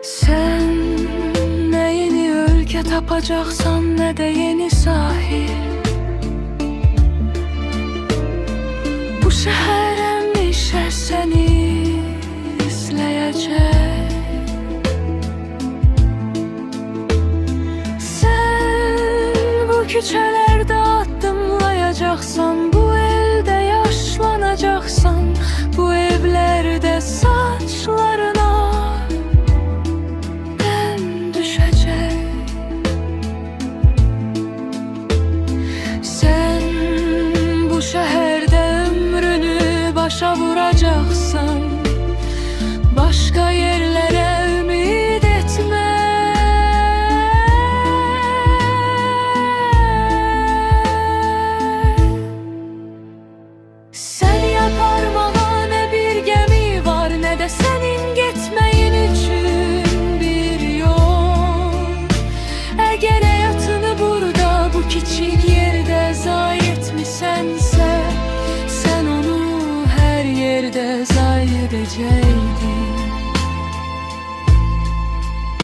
Sen ne yeni ülke tapacaksan ne de yeni sahil. Bu şehir hemşe seni izleyecek. Sen bu küçelerde adımlayacaksan, bu elde yaşlanacaksan, bu evlerde saçlarına dem düşecek. Sen bu şehirde ömrünü başa vuracaksan, başka yerlere ümit etme. Sen yaparmana ne bir gemi var, ne de senin gitmeyin üçün bir yol. Eğer hayatını burada bu küçük yerde zayi etmişsense, sen onu her yerde zayi edecektin.